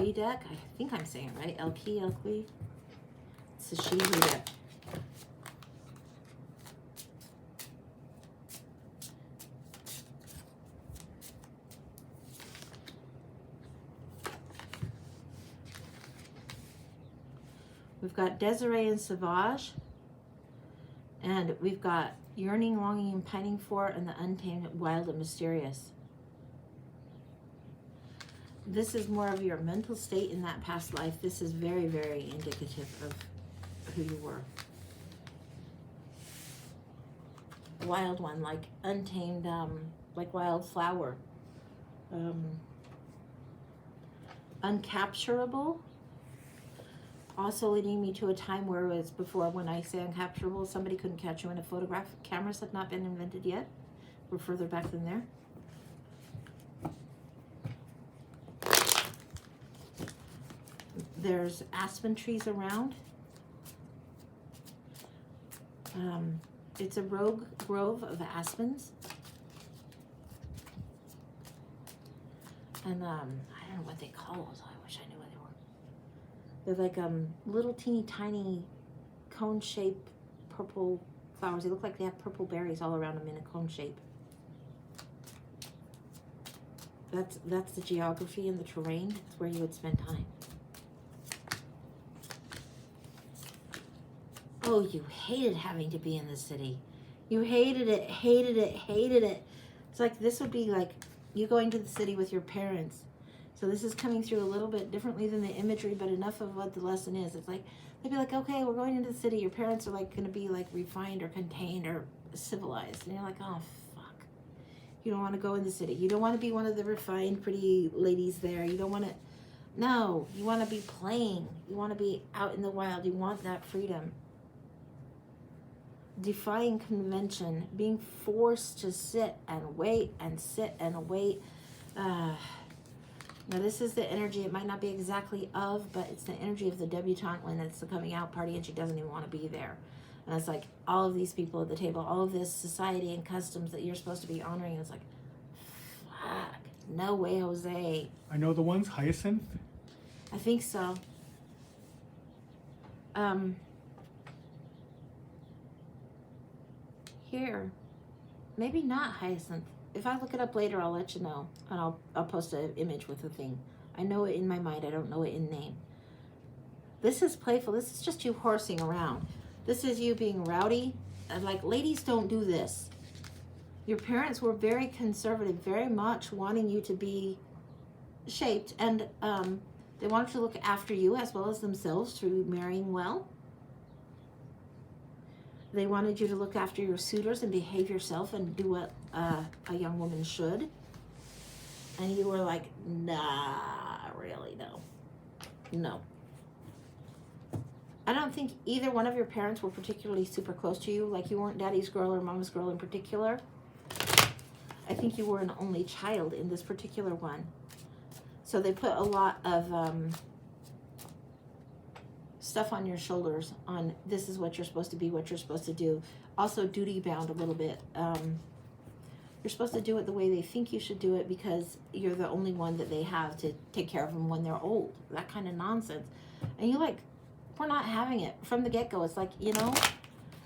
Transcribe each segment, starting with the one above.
Elqui deck. I think I'm saying it right. Elqui. It's the Shihu deck. We've got Desiree and Sauvage. And we've got Yearning, Longing, and Pining For, and the Untamed, Wild, and Mysterious. This is more of your mental state in that past life. This is very, very indicative of who you were. Wild one, like untamed, like wild flower. Uncapturable. Also leading me to a time where it was before, when I say uncapturable, somebody couldn't catch you in a photograph. Cameras had not been invented yet. We're further back than there. There's aspen trees around. It's a rogue grove of aspens. And I don't know what they call those. I wish I knew what they were. They're like little teeny tiny cone-shaped purple flowers. They look like they have purple berries all around them in a cone shape. That's the geography and the terrain. It's where you would spend time. Oh, you hated having to be in the city. You hated it, hated it, hated it. It's like this would be like you going to the city with your parents. So this is coming through a little bit differently than the imagery, but enough of what the lesson is. It's like, they'd be like, okay, we're going into the city. Your parents are like going to be like refined or contained or civilized. And you're like, oh, fuck. You don't want to go in the city. You don't want to be one of the refined, pretty ladies there. You don't want to, no, you want to be playing. You want to be out in the wild. You want that freedom. Defying convention, being forced to sit and wait and sit and wait. Now this is the energy, it might not be exactly of, but it's the energy of the debutante when it's the coming out party and she doesn't even want to be there. And it's like all of these people at the table, all of this society and customs that you're supposed to be honoring. It's like, fuck, no way, Jose. I know the ones, Hyacinth. I think so. Here, maybe not Hyacinth. If I look it up later, I'll let you know, and I'll post an image with the thing. I know it in my mind. I don't know it in name. This is playful. This is just you horsing around. This is you being rowdy. And like, ladies don't do this. Your parents were very conservative, very much wanting you to be shaped, and they wanted to look after you as well as themselves through marrying well. They wanted you to look after your suitors and behave yourself and do what a young woman should. And you were like, nah, really, no. No. I don't think either one of your parents were particularly super close to you. Like, you weren't daddy's girl or mama's girl in particular. I think you were an only child in this particular one. So they put a lot of stuff on your shoulders on this is what you're supposed to be, what you're supposed to do. Also duty bound a little bit. You're supposed to do it the way they think you should do it because you're the only one that they have to take care of them when they're old. That kind of nonsense. And you're like, we're not having it from the get-go. It's like, you know,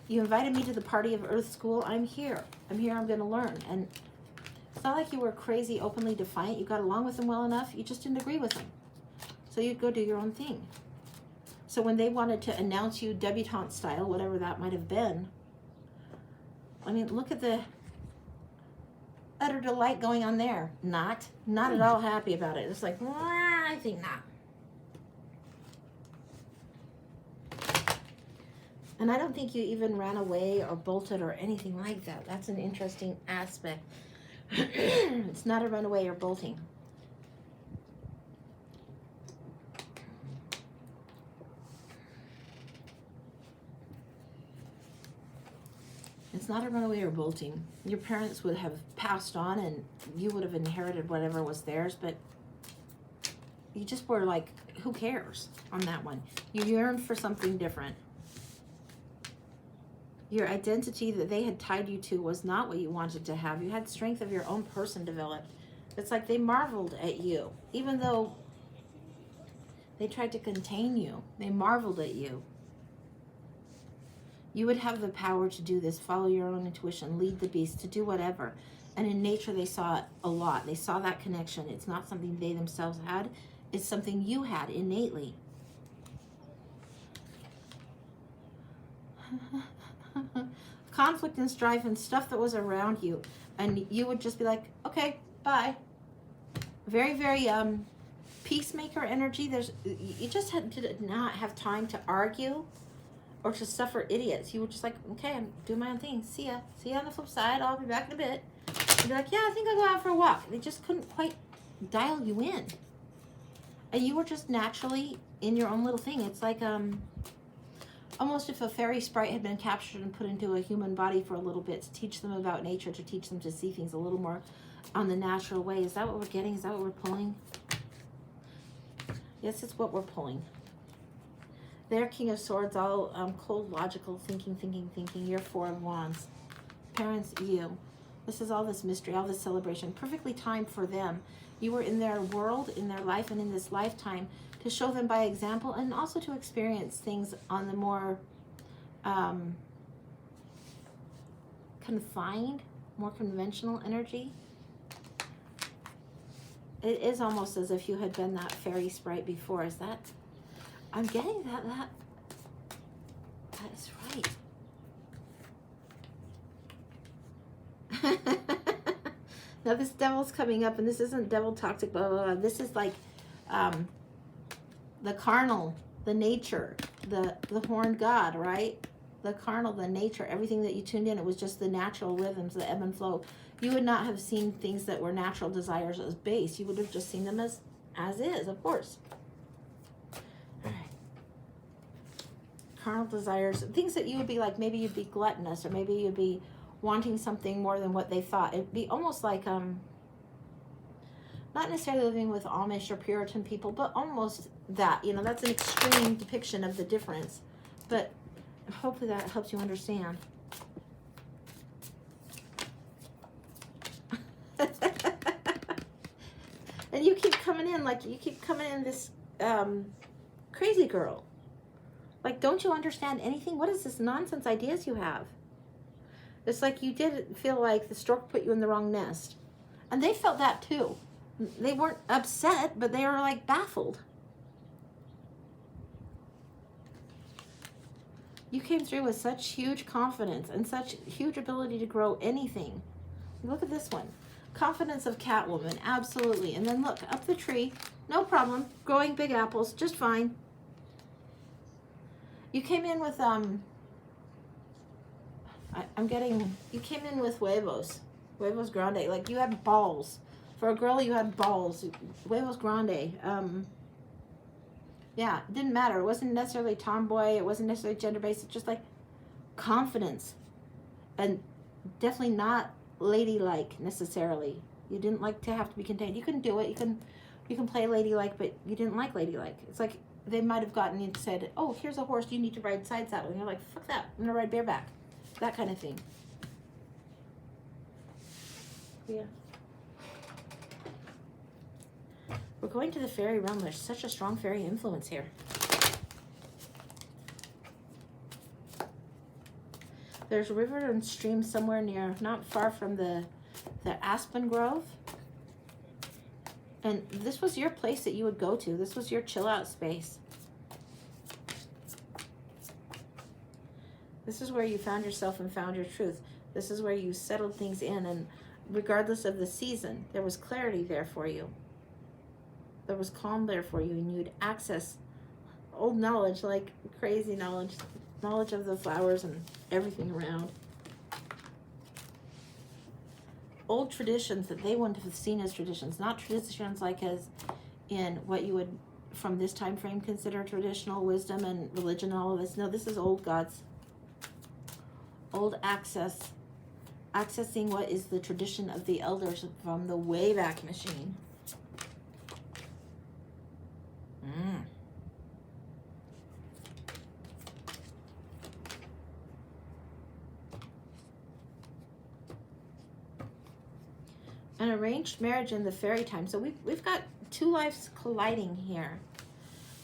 you invited me to the party of Earth School. I'm here. I'm going to learn. And it's not like you were crazy, openly defiant. You got along with them well enough. You just didn't agree with them. So you'd go do your own thing. So when they wanted to announce you debutante style, whatever that might have been, I mean, look at the utter delight going on there. Not at all happy about it. It's like, I think not. And I don't think you even ran away or bolted or anything like that. That's an interesting aspect. It's not a runaway or bolting. It's not a runaway or bolting. Your parents would have passed on and you would have inherited whatever was theirs, but you just were like, who cares on that one? You yearned for something different. Your identity that they had tied you to was not what you wanted to have. You had strength of your own person developed. It's like they marveled at you, even though They tried to contain you. They marveled at you. You would have the power to do this, follow your own intuition, lead the beast, to do whatever. And in nature, they saw it a lot. They saw that connection. It's not something they themselves had. It's something you had innately. Conflict and strife and stuff that was around you. And you would just be like, okay, bye. Very, very peacemaker energy. You just did not have time to argue or to suffer idiots. You were just like, okay, I'm doing my own thing. See ya. See ya on the flip side. I'll be back in a bit. You'd be like, yeah, I think I'll go out for a walk. They just couldn't quite dial you in. And you were just naturally in your own little thing. It's like almost if a fairy sprite had been captured and put into a human body for a little bit to teach them about nature, to teach them to see things a little more on the natural way. Is that what we're getting? Is that what we're pulling? Yes, it's what we're pulling. They're King of Swords, all cold, logical, thinking. You're Four of Wands. Parents, you. This is all this mystery, all this celebration. Perfectly timed for them. You were in their world, in their life, and in this lifetime to show them by example and also to experience things on the more confined, more conventional energy. It is almost as if you had been that fairy sprite before. Is that... I'm getting that is right. Now this devil's coming up, and this isn't devil toxic, blah, blah, blah. This is like the carnal, the nature, the horned god, right? The carnal, the nature, everything that you tuned in, it was just the natural rhythms, the ebb and flow. You would not have seen things that were natural desires as base. You would have just seen them as is, of course. All right. Carnal desires, things that you would be like, maybe you'd be gluttonous, or maybe you'd be wanting something more than what they thought. It'd be almost like, not necessarily living with Amish or Puritan people, but almost that. You know, that's an extreme depiction of the difference. But hopefully that helps you understand. And you keep coming in, like, you keep coming in this crazy girl. Like, don't you understand anything? What is this nonsense ideas you have? It's like you did feel like the stork put you in the wrong nest. And they felt that too. They weren't upset, but they were like baffled. You came through with such huge confidence and such huge ability to grow anything. Look at this one. Confidence of Catwoman, absolutely. And then look, up the tree, no problem. Growing big apples, just fine. You came in with, you came in with huevos grande. Like, you had balls. For a girl, you had balls. Huevos grande. Yeah, it didn't matter. It wasn't necessarily tomboy. It wasn't necessarily gender-based. It's just like confidence. And definitely not ladylike necessarily. You didn't like to have to be contained. You couldn't do it. You can play ladylike, but you didn't like ladylike. It's like they might have gotten you and said, oh, here's a horse. You need to ride side saddle. And you're like, fuck that. I'm going to ride bareback. That kind of thing. Yeah. We're going to the fairy realm. There's such a strong fairy influence here. There's a river and stream somewhere near, not far from the Aspen Grove. And this was your place that you would go to. This was your chill out space. This is where you found yourself and found your truth. This is where you settled things in, and regardless of the season, there was clarity there for you. There was calm there for you, and you'd access old knowledge, like crazy knowledge of the flowers and everything around. Old traditions that they wouldn't have seen as traditions, not traditions like as in what you would from this time frame consider traditional wisdom and religion and all of this. No, this is old gods. Old accessing what is the tradition of the elders from the Wayback Machine. An arranged marriage in the fairy time. So we've got two lives colliding here.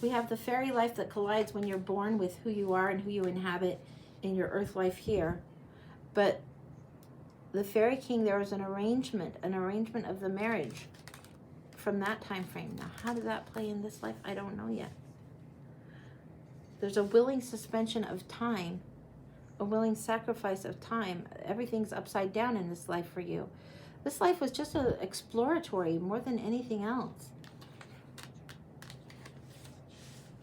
We have the fairy life that collides when you're born with who you are and who you inhabit in your earth life here. But the fairy king, there was an arrangement of the marriage from that time frame. Now, how did that play in this life? I don't know yet. There's a willing suspension of time, a willing sacrifice of time. Everything's upside down in this life for you. This life was just a exploratory more than anything else.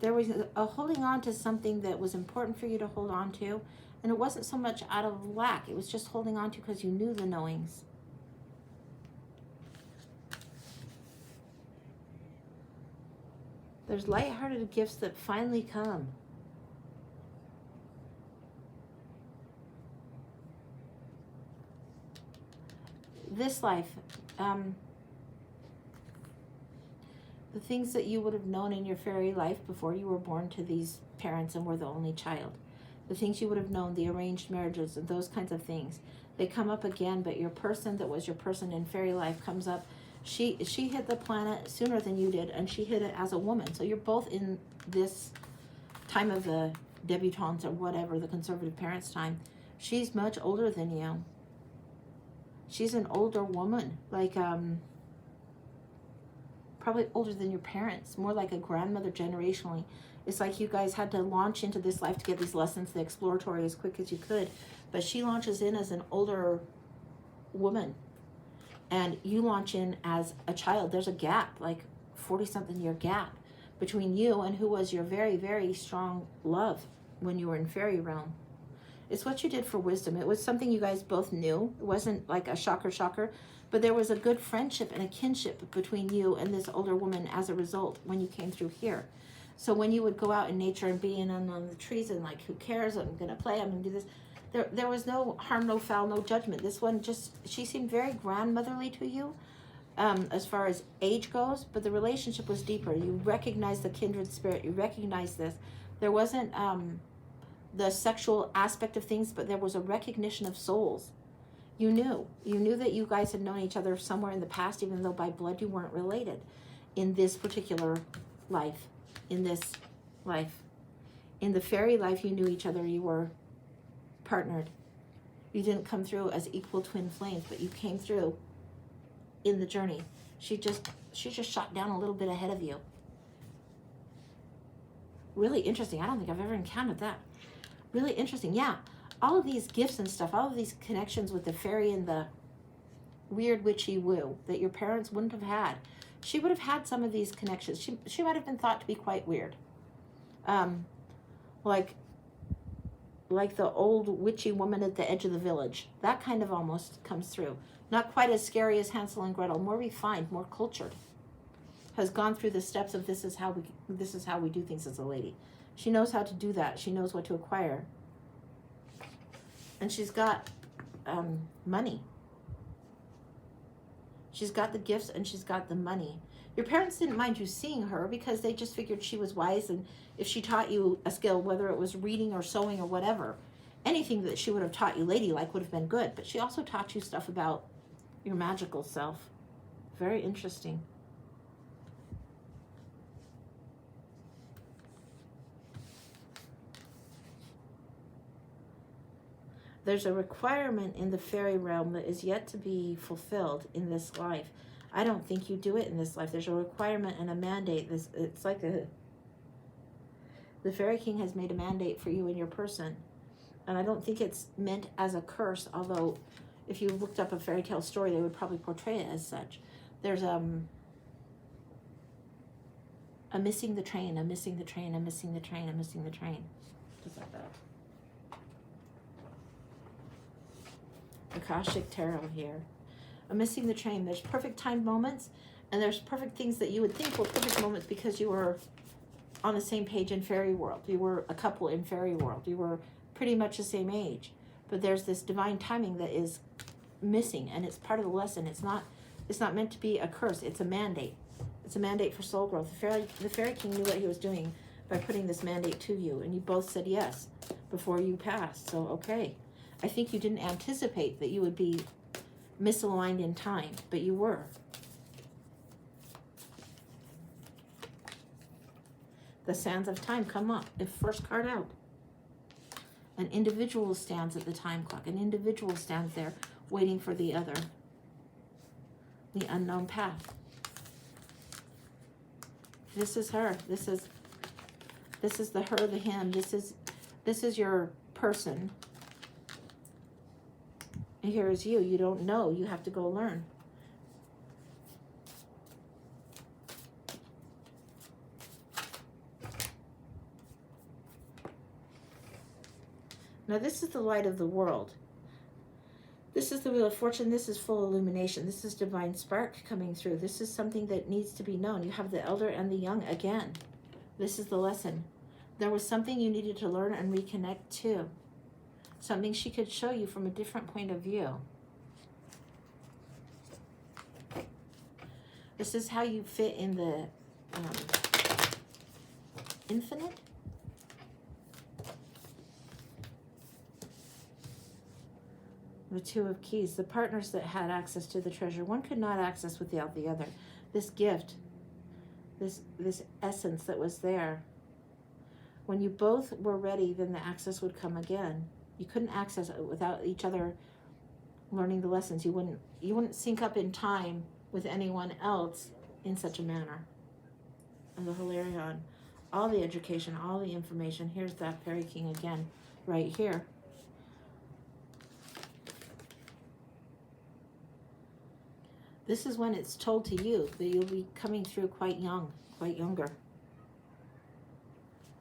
There was a holding on to something that was important for you to hold on to, and it wasn't so much out of lack. It was just holding on to because you knew the knowings. There's lighthearted gifts that finally come. This life, the things that you would have known in your fairy life before you were born to these parents and were the only child, the things you would have known, the arranged marriages and those kinds of things, they come up again. But your person that was your person in fairy life comes up. She hit the planet sooner than you did, and she hit it as a woman. So you're both in this time of the debutantes or whatever, the conservative parents' time. She's much older than you. She's an older woman, like probably older than your parents, more like a grandmother generationally. It's like you guys had to launch into this life to get these lessons, the exploratory, as quick as you could. But she launches in as an older woman, and you launch in as a child. There's a gap, like 40-something year gap between you and who was your very, very strong love when you were in fairy realm. It's what you did for wisdom. It was something you guys both knew. It wasn't like a shocker, but there was a good friendship and a kinship between you and this older woman as a result when you came through here. So when you would go out in nature and be in on the trees and like, who cares? I'm going to play. I'm going to do this. There was no harm, no foul, no judgment. This one she seemed very grandmotherly to you as far as age goes, but the relationship was deeper. You recognized the kindred spirit. You recognized this. There wasn't the sexual aspect of things, but there was a recognition of souls. You knew that you guys had known each other somewhere in the past, even though by blood you weren't related in this particular life, in this life. In the fairy life, you knew each other. You were partnered. You didn't come through as equal twin flames, but you came through in the journey. She just shot down a little bit ahead of you. Really interesting. I don't think I've ever encountered that. Really interesting. Yeah, all of these gifts and stuff, all of these connections with the fairy and the weird witchy woo that your parents wouldn't have had. She would have had some of these connections. She might have been thought to be quite weird. Like the old witchy woman at the edge of the village. That kind of almost comes through. Not quite as scary as Hansel and Gretel, more refined, more cultured. Has gone through the steps of this is how we do things as a lady. She knows how to do that. She knows what to acquire. And she's got money. She's got the gifts and she's got the money. Your parents didn't mind you seeing her because they just figured she was wise, and if she taught you a skill, whether it was reading or sewing or whatever, anything that she would have taught you ladylike would have been good. But she also taught you stuff about your magical self. Very interesting. There's a requirement in the fairy realm that is yet to be fulfilled in this life. I don't think you do it in this life. There's a requirement and a mandate. It's like the Fairy King has made a mandate for you and your person. And I don't think it's meant as a curse, although if you looked up a fairy tale story, they would probably portray it as such. There's a missing the train, a missing the train, a missing the train, a missing the train. Just like that. Akashic Tarot here. I'm missing the train. There's perfect timed moments, and there's perfect things that you would think were perfect moments because you were on the same page in fairy world. You were a couple in fairy world. You were pretty much the same age. But there's this divine timing that is missing, and it's part of the lesson. It's not meant to be a curse. It's a mandate. It's a mandate for soul growth. The Fairy King knew what he was doing by putting this mandate to you, and you both said yes before you passed. So, okay. I think you didn't anticipate that you would be misaligned in time, but you were. The sands of time come up. The first card out. An individual stands at the time clock. An individual stands there waiting for the other. The unknown path. This is her. This is the her, the him. This is your person. And here is you. You don't know. You have to go learn. Now this is the light of the world. This is the Wheel of Fortune. This is full illumination. This is divine spark coming through. This is something that needs to be known. You have the elder and the young again. This is the lesson. There was something you needed to learn and reconnect to. Something she could show you from a different point of view. This is how you fit in the infinite. The Two of Keys, the partners that had access to the treasure. One could not access without the other. This gift, this essence that was there. When you both were ready, then the access would come again. You couldn't access it without each other learning the lessons. You wouldn't sync up in time with anyone else in such a manner. And the Hilarion, all the education, all the information. Here's that Fairy King again, right here. This is when it's told to you that you'll be coming through quite young, quite younger.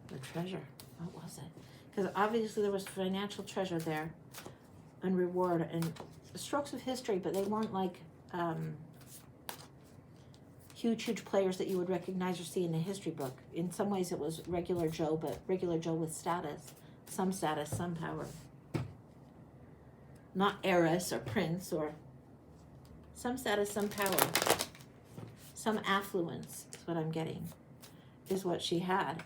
The treasure, what was it? Because obviously there was financial treasure there and reward and strokes of history, but they weren't like huge players that you would recognize or see in a history book. In some ways it was regular Joe, but regular Joe with status, some power. Not heiress or prince or some status, some power, some affluence is what I'm getting, is what she had.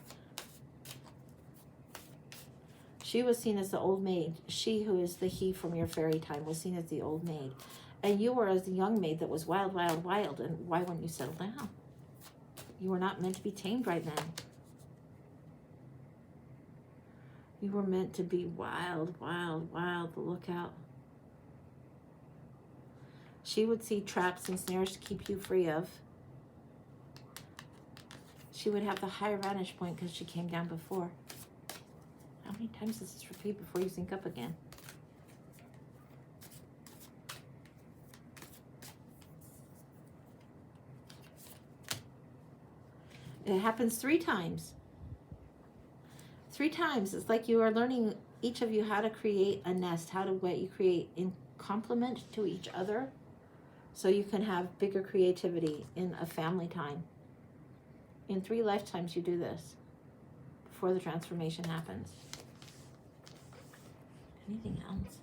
She was seen as the old maid. She who is the he from your fairy time was seen as the old maid. And you were as the young maid that was wild, wild, wild. And why wouldn't you settle down? You were not meant to be tamed right then. You were meant to be wild, wild, wild. Look out. She would see traps and snares to keep you free of. She would have the higher vantage point because she came down before. How many times does this repeat before you sync up again? It happens 3 times. 3 times. It's like you are learning, each of you, how to create a nest, how to what you create in complement to each other, so you can have bigger creativity in a family time. In 3 lifetimes you do this before the transformation happens. Anything else?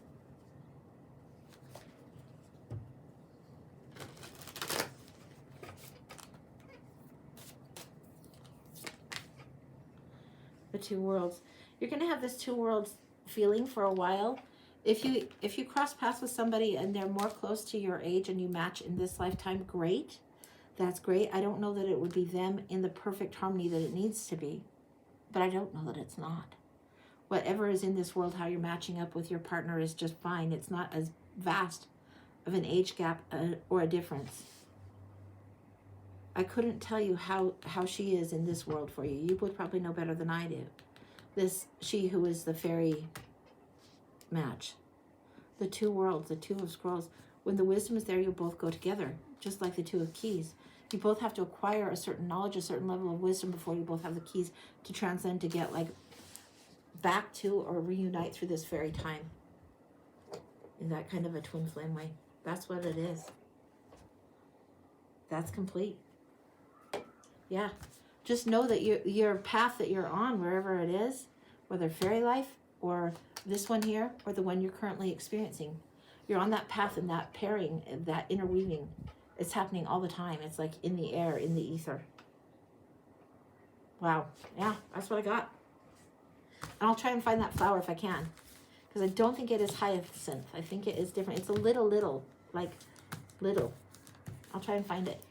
The 2 worlds. You're going to have this 2 worlds feeling for a while. If you cross paths with somebody and they're more close to your age and you match in this lifetime, great. That's great. I don't know that it would be them in the perfect harmony that it needs to be, but I don't know that it's not. Whatever is in this world, how you're matching up with your partner is just fine. It's not as vast of an age gap or a difference. I couldn't tell you how she is in this world for you. You would probably know better than I do. This she who is the fairy match. The 2 worlds, the 2 of scrolls. When the wisdom is there, you'll both go together, just like the 2 of keys. You both have to acquire a certain knowledge, a certain level of wisdom before you both have the keys to transcend, to get like back to or reunite through this fairy time in that kind of a twin flame way. That's what it is. That's complete. Yeah. Just know that your path that you're on, wherever it is, whether fairy life or this one here or the one you're currently experiencing, you're on that path and that pairing and that interweaving. It's happening all the time. It's like in the air, in the ether. Wow. Yeah, that's what I got. And I'll try and find that flower if I can, because I don't think it is hyacinth. I think it is different. It's a little, like little. I'll try and find it.